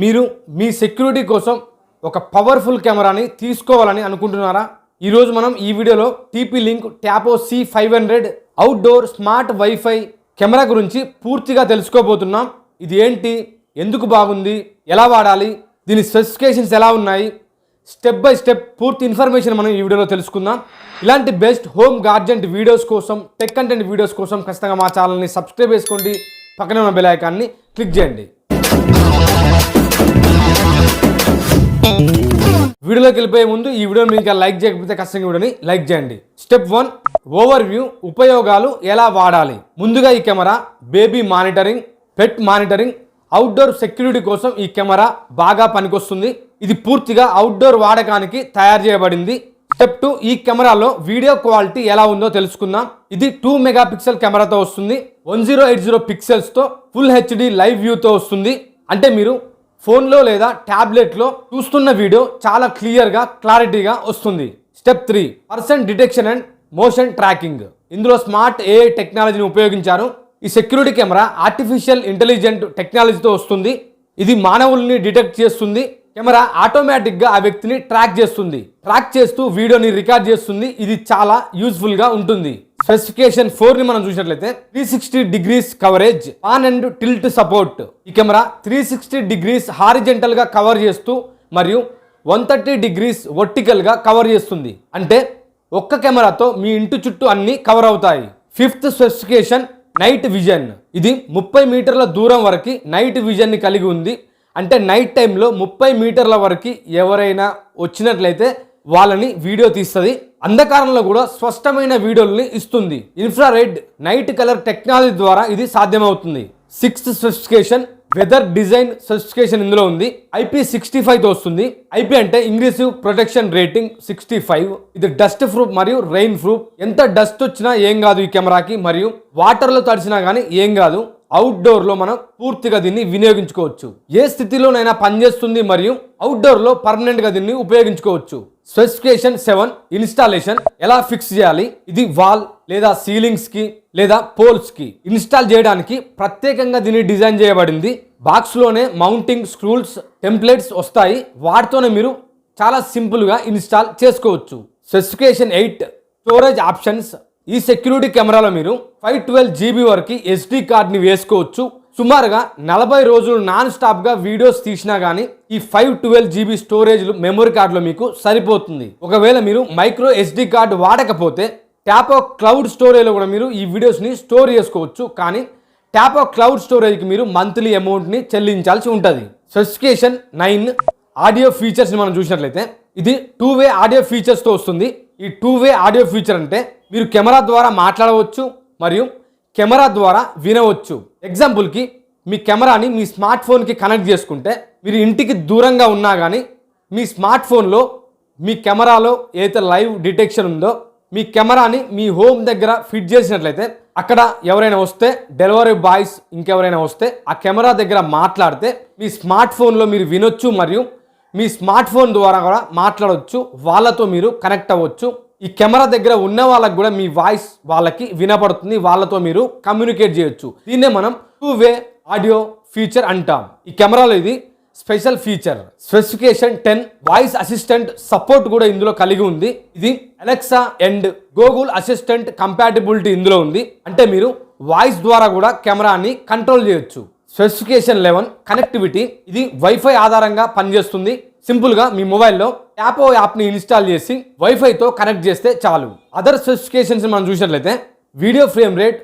మీరు మీ సెక్యూరిటీ కోసం ఒక పవర్ఫుల్ కెమెరాని తీసుకోవాలని అనుకుంటున్నారా? ఈరోజు మనం ఈ వీడియోలో TP-Link Tapo C500 outdoor smart wifi camera గురించి పూర్తిగా తెలుసుకోబోతున్నాం. ఇది ఏంటి, ఎందుకు బాగుంది, ఎలా వాడాలి, దీని స్పెసిఫికేషన్స్ ఎలా ఉన్నాయి, స్టెప్ బై స్టెప్ పూర్తి ఇన్ఫర్మేషన్ మనం ఈ వీడియోలో తెలుసుకుందాం. ఇలాంటి బెస్ట్ హోమ్ గాడ్జెట్ వీడియోస్ కోసం, టెక్ కంటెంట్ వీడియోస్ కోసం ఖచ్చితంగా మా ఛానల్ని సబ్స్క్రైబ్ చేసుకోండి, పక్కనే ఉన్న బెల్ ఐకాన్ని క్లిక్ చేయండి. వీడియోలోకి వెళ్ళిపోయే ముందు ఈ వీడియోని ఇంకా లైక్ చేయకపోతే ఖచ్చితంగా వీడియోని లైక్ చేయండి. స్టెప్ 1 ఓవర్వ్యూ, ఉపయోగాలు ఎలా వాడాలి. ముందుగా ఈ కెమెరా బేబీ మానిటరింగ్, పెట్ మానిటరింగ్, అవుట్డోర్ సెక్యూరిటీ కోసం ఈ కెమెరా బాగా పనికొస్తుంది. ఇది పూర్తిగా అవుట్డోర్ వాడకానికి తయారు చేయబడింది. స్టెప్ 2 ఈ కెమెరాలో వీడియో క్వాలిటీ ఎలా ఉందో తెలుసుకుందాం. ఇది 2 మెగాపిక్సెల్ కెమెరాతో వస్తుంది. 1080 పిక్సెల్స్తో ఫుల్ HD లైవ్ వ్యూతో వస్తుంది. అంటే మీరు ఫోన్లో లేదా ట్యాబ్లెట్లో చూస్తున్న వీడియో చాలా క్లియర్గా, క్లారిటీగా వస్తుంది. Step 3 person detection and motion tracking. ఇందులో స్మార్ట్ AI టెక్నాలజీని ఉపయోగించారు. ఈ సెక్యూరిటీ కెమెరా ఆర్టిఫిషియల్ ఇంటెలిజెంట్ టెక్నాలజీతో వస్తుంది. ఇది మానవుల్ని డిటెక్ట్ చేస్తుంది. కెమెరా ఆటోమేటిక్గా ఆ వ్యక్తిని ట్రాక్ చేస్తూ వీడియోని రికార్డ్ చేస్తుంది. ఇది చాలా యూస్ఫుల్గా ఉంటుంది. స్పెసిఫికేషన్ 4ని మనం చూసినట్లయితే 360 degrees coverage, pan and tilt support. ఈ కెమెరా 360 డిగ్రీస్ హారిజెంటల్ గా కవర్ చేస్తూ మరియు 130 డిగ్రీస్ వర్టికల్ గా కవర్ చేస్తుంది. అంటే ఒక్క కెమెరాతో మీ ఇంటి చుట్టూ అన్ని కవర్ అవుతాయి. 5th specification night vision. ఇది 30 మీటర్ల దూరం వరకు నైట్ విజన్ ని కలిగి ఉంది. అంటే నైట్ టైంలో 30 మీటర్ల వరకు ఎవరైనా వచ్చినట్లయితే వాళ్ళని వీడియో తీస్తుంది. అంధకారంలో కూడా స్పష్టమైన వీడియోల్ని ఇస్తుంది. ఇన్ఫ్రారెడ్ నైట్ కలర్ టెక్నాలజీ ద్వారా ఇది సాధ్యమవుతుంది. 6th specification weather design specification ఇందులో ఉంది. IP65తో వస్తుంది. IP అంటే ఇంగ్రెసివ్ ప్రొటెక్షన్ రేటింగ్ 65. ఇది డస్ట్ ప్రూఫ్ మరియు రెయిన్ ప్రూఫ్. ఎంత డస్ట్ వచ్చినా ఏం కాదు ఈ కెమెరాకి, మరియు వాటర్లో తడిచినా కానీ ఏం కాదు. అవుట్డోర్లో మనం పూర్తిగా దీన్ని వినియోగించుకోవచ్చు. ఏ స్థితిలోనైనా పనిచేస్తుంది మరియు అవుట్డోర్లో పర్మనెంట్గా దీన్ని ఉపయోగించుకోవచ్చు. స్పెసిఫికేషన్ 7 ఇన్స్టాలేషన్ ఎలా ఫిక్స్ చేయాలి. ఇది వాల్ లేదా సీలింగ్స్కి లేదా పోల్స్కి ఇన్స్టాల్ చేయడానికి ప్రత్యేకంగా దీన్ని డిజైన్ చేయబడింది. బాక్స్లోనే మౌంటింగ్ స్క్రూల్స్, టెంప్లెట్స్ వస్తాయి. వాటితోనే మీరు చాలా సింపుల్గా ఇన్స్టాల్ చేసుకోవచ్చు. Specification 8 storage options. ఈ సెక్యూరిటీ కెమెరాలో మీరు 512 GB వరకు SD కార్డ్ని వేసుకోవచ్చు. సుమారుగా 40 రోజులు నాన్ స్టాప్గా వీడియోస్ తీసినా కానీ ఈ 512 GB స్టోరేజ్ మెమరీ కార్డులో మీకు సరిపోతుంది. ఒకవేళ మీరు మైక్రో SD కార్డు వాడకపోతే ట్యాపో క్లౌడ్ స్టోరేజ్లో కూడా మీరు ఈ వీడియోస్ని స్టోర్ చేసుకోవచ్చు. కానీ ట్యాపో క్లౌడ్ స్టోరేజ్కి మీరు మంత్లీ అమౌంట్ని చెల్లించాల్సి ఉంటుంది. స్పెసిఫికేషన్ 9 ఆడియో ఫీచర్స్ని మనం చూసినట్లయితే ఇది 2-way ఆడియో ఫీచర్స్తో వస్తుంది. ఈ 2-way ఆడియో ఫీచర్ అంటే మీరు కెమెరా ద్వారా మాట్లాడవచ్చు మరియు కెమెరా ద్వారా వినవచ్చు. ఎగ్జాంపుల్కి మీ కెమెరాని మీ స్మార్ట్ ఫోన్కి కనెక్ట్ చేసుకుంటే మీరు ఇంటికి దూరంగా ఉన్నా కానీ మీ స్మార్ట్ ఫోన్లో మీ కెమెరాలో ఏదైతే లైవ్ డిటెక్షన్ ఉందో మీ కెమెరాని మీ హోమ్ దగ్గర ఫిట్ చేసినట్లయితే అక్కడ ఎవరైనా వస్తే, డెలివరీ బాయ్స్ ఇంకెవరైనా వస్తే ఆ కెమెరా దగ్గర మాట్లాడితే మీ స్మార్ట్ ఫోన్లో మీరు వినొచ్చు మరియు మీ స్మార్ట్ ఫోన్ ద్వారా కూడా మాట్లాడవచ్చు. వాళ్ళతో మీరు కనెక్ట్ అవ్వచ్చు. ఈ కెమెరా దగ్గర ఉన్న వాళ్ళకి కూడా మీ వాయిస్ వాళ్ళకి వినపడుతుంది. వాళ్ళతో మీరు కమ్యూనికేట్ చేయొచ్చు. దీన్నే మనం 2-way ఆడియో ఫీచర్ అంటాం. ఈ కెమెరాలో ఇది special feature. Specification 10 voice assistant support కూడా ఇందులో కలిగి ఉంది. ఇది Alexa and Google assistant compatibility ఇందులో ఉంది. అంటే మీరు వాయిస్ ద్వారా కూడా కెమెరాని కంట్రోల్ చేయొచ్చు. Specification 11 connectivity. ఇది వైఫై ఆధారంగా పనిచేస్తుంది. సింపుల్గా మీ మొబైల్లో ట్యాపో యాప్ని ఇన్స్టాల్ చేసి వైఫైతో కనెక్ట్ చేస్తే చాలు. అదర్ స్పెసిఫికేషన్స్ మనం చూసినట్లయితే వీడియో ఫ్రేమ్ రేట్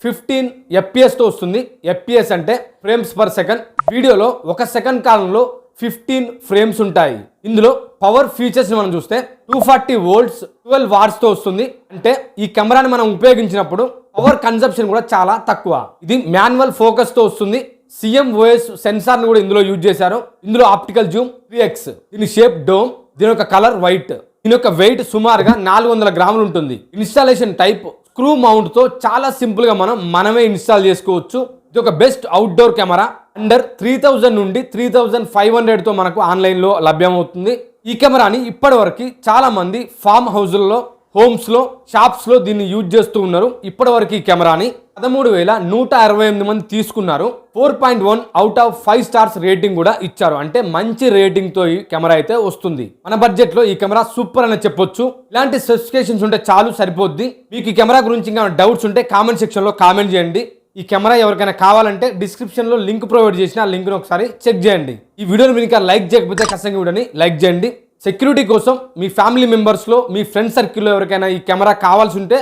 15 FPS తో వస్తుంది. FPS అంటే ఫ్రేమ్స్ పర్ సెకండ్. వీడియోలో 1 సెకండ్ కాలంలో 15 ఫ్రేమ్స్ ఉంటాయి. ఇందులో పవర్ ఫీచర్స్ మనం చూస్తే 240 volts 12 watts తో వస్తుంది. అంటే ఈ కెమెరాని మనం ఉపయోగించినప్పుడు పవర్ కన్సంప్షన్ కూడా చాలా తక్కువ. ఇది మాన్యువల్ ఫోకస్ తో వస్తుంది. CMOS సెన్సార్ని కూడా ఇందులో యూజ్ చేశారు. ఇందులో ఆప్టికల్ జూమ్ 3x. దీని షేప్ డోమ్. దీని యొక్క కలర్ వైట్. దీని యొక్క వెయిట్ సుమారుగా 400 గ్రాములు ఉంటుంది. ఇన్స్టాలేషన్ టైప్ స్క్రూ మౌంట్ తో చాలా సింపుల్ గా మనమే ఇన్స్టాల్ చేసుకోవచ్చు. ఇది ఒక బెస్ట్ అవుట్డోర్ కెమెరా. అండర్ 3000 నుండి 3500 తో మనకు ఆన్లైన్లో లభ్యమవుతుంది. ఈ కెమెరాని ఇప్పటి వరకు చాలా మంది ఫామ్ హౌజుల్లో, హోమ్స్లో, షాప్స్లో దీన్ని యూజ్ చేస్తూ ఉన్నారు. ఇప్పటివరకు ఈ కెమెరాని 13,168 మంది తీసుకున్నారు. 4.1 అవుట్ ఆఫ్ 5 స్టార్స్ రేటింగ్ కూడా ఇచ్చారు. అంటే మంచి రేటింగ్తో ఈ కెమెరా అయితే వస్తుంది. మన బడ్జెట్లో ఈ కెమెరా సూపర్ అని చెప్పొచ్చు. ఇలాంటి స్పెసిఫికేషన్స్ ఉంటే చాలు, సరిపోద్ది. మీకు ఈ కెమెరా గురించి ఇంకా డౌట్స్ ఉంటే కామెంట్ సెక్షన్లో కామెంట్ చేయండి. ఈ కెమెరా ఎవరికైనా కావాలంటే డిస్క్రిప్షన్లో లింక్ ప్రొవైడ్ చేసిన ఆ లింక్ను ఒకసారి చెక్ చేయండి. ఈ వీడియోని మీరు ఇంకా లైక్ చేయకపోతే ఖచ్చితంగా వీడియోని లైక్ చేయండి. సెక్యూరిటీ కోసం మీ ఫ్యామిలీ మెంబర్స్లో, మీ ఫ్రెండ్ సర్కిల్లో ఎవరికైనా ఈ కెమెరా కావాల్సి ఉంటే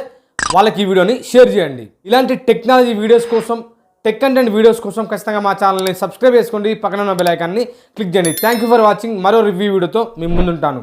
వాళ్ళకి ఈ వీడియోని షేర్ చేయండి. ఇలాంటి టెక్నాలజీ వీడియోస్ కోసం, టెక్ కంటెంట్ వీడియోస్ కోసం ఖచ్చితంగా మా ఛానల్ని సబ్స్క్రైబ్ చేసుకోండి. పక్కన ఉన్న బెల్ ఐకాన్ని క్లిక్ చేయండి. Thank you for watching. మరో రివ్యూ వీడియోతో మీ ముందుంటాను.